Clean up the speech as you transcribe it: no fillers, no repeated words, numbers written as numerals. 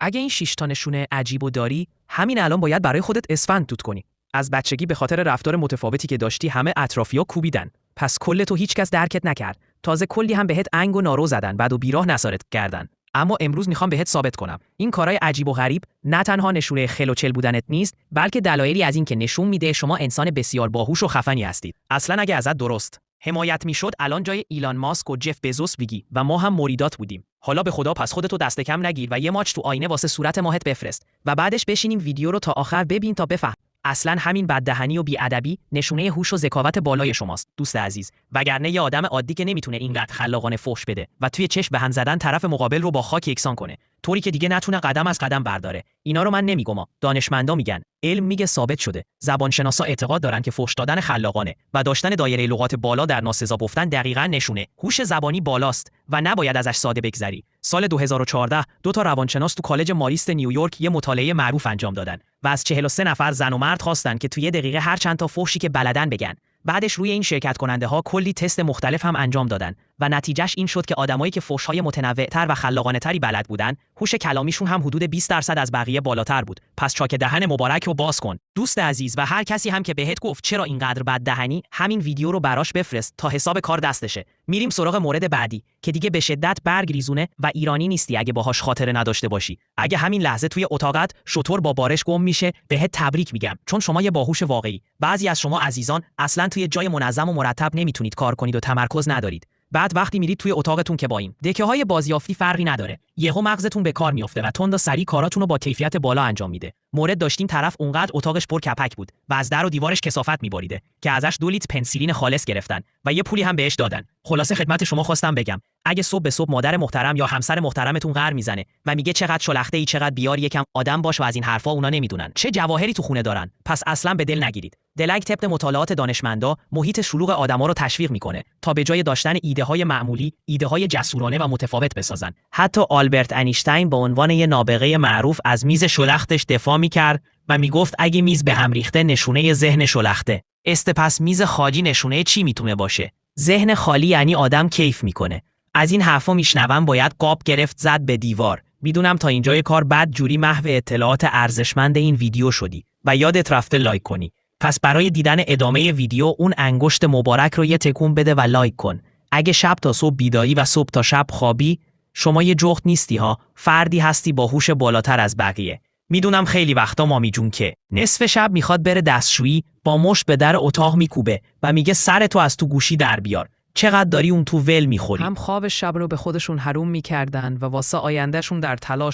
اگه این 6 تا نشونه عجیبو داری، همین الان باید برای خودت اسفند دود کنی. از بچگی به خاطر رفتار متفاوتی که داشتی همه اطرافیا کوبیدن. پس کل تو هیچکس درکت نکرد. تازه کلی هم بهت انگ و نارو زدن، بعد و بیراه نثارت کردن. اما امروز میخوام بهت ثابت کنم این کارهای عجیب و غریب نه تنها نشونه خل و چل بودنت نیست، بلکه دلایلی از این که نشون میده شما انسان بسیار باهوش و خفنی هستید. اصلا اگه ازت درست حمایت میشد الان جای ایلان ماسک و جف بزوس بگی و ما هم مریدات بودیم. حالا به خدا پس خودتو دست کم نگیر و یه ماچ تو آینه واسه صورت ماهت بفرست و بعدش بشینیم ویدیو رو تا آخر ببین تا بفهم. اصلا همین بددهنی و بیادبی نشونه هوش و ذکاوت بالای شماست دوست عزیز، وگرنه یه آدم عادی که نمیتونه اینقدر خلاقانه فحش بده و توی چشم به هم زدن طرف مقابل رو با خاک یکسان کنه، طوری که دیگه نتونه قدم از قدم برداره. اینا رو من نمیگم، دانشمندا میگن، علم میگه ثابت شده. زبانشناسا اعتقاد دارن که فحش دادن خلاقانه و داشتن دایره لغات بالا در ناسزا گفتن دقیقاً نشونه هوش زبانی بالاست و نباید ازش ساده بگذری. سال 2014 دو تا روانشناس تو کالج ماریست نیویورک یه مطالعه معروف انجام دادن و از 43 نفر زن و مرد خواستن که توی دقیقه هر چند تا فحشی که بلدن بگن. بعدش روی این شرکت کننده ها کلی تست مختلف هم انجام دادن و نتیجهش این شد که آدمایی که فحش‌های متنوع‌تر و خلاقانه تری بلد بودن، هوش کلامیشون هم حدود 20% از بقیه بالاتر بود. پس چاک دهن مبارک رو باز کن دوست عزیز، و هر کسی هم که بهت گفت چرا اینقدر بددهنی، همین ویدیو رو براش بفرست تا حساب کار دستشه. میریم سراغ مورد بعدی که دیگه به شدت برگ ریزونه و ایرانی نیستی اگه باهاش خاطره نداشته باشی. اگه همین لحظه توی اتاقت شطور با بارش گم میشه، بهت تبریک میگم، چون شما یه باهوش واقعی. بعضی از شما عزیزان اصلا توی جای منظم و مرتب نمیتونید کار کنید و تمرکز ندارید. بعد وقتی میرید توی اتاقتون که با این دکه‌های بازیافتی فرقی نداره، یهو مغزتون به کار میفته و تند و سریع کاراتون رو با کیفیت بالا انجام میده. مورد داشتیم طرف اونقدر اتاقش پر کپک بود و از در و دیوارش کثافت میباریده که ازش 2 لیتر پنسیلین خالص گرفتن و یه پولی هم بهش دادن. خلاصه خدمت شما خواستم بگم اگه صبح به صبح مادر محترم یا همسر محترمتون غر میزنه و میگه چقدر شلخته ای، چقدر بیار، یکم آدم باش و از این حرفا، اونا نمیدونن چه جواهری تو خونه دارن. پس اصلا به دل نگیرید. دلگ طبق مطالعات دانشمندا محیط شلوغ آدما رو تشویق میکنه تا به جای داشتن ایده‌های معمولی، ایده‌های جسورانه و متفاوت بسازن. حتی آلبرت انیشتین به عنوان یه نابغه معروف از میز شلختش دفاع میکرد و میگفت اگه میز به هم ریخته نشونه ذهن شلخته است. پس میز خالی نشونه چی میتونه باشه؟ ذهن خالی یعنی آدم کیف میکنه. از این حرفا میشنوم باید قاب گرفت زد به دیوار. میدونم تا اینجای کار بد جوری محو اطلاعات ارزشمند این ویدیو شدی و یادت رفته لایک کنی. پس برای دیدن ادامه ویدیو اون انگشت مبارک رو یه تکون بده و لایک کن. اگه شب تا صبح بیداری و صبح تا شب خوابی، شما یه جغد نیستی ها، فردی هستی با هوش بالاتر از بقیه. میدونم خیلی وقتا مامی جون که نصف شب میخواد بره دستشویی، با مشت به در اتاق میکوبه و میگه سرتو از تو گوشی در بیار، چقدر داری اون تو ول میخوری. هم خواب شب رو به خودشون حروم میکردن و واسه آیندهشون در تلاش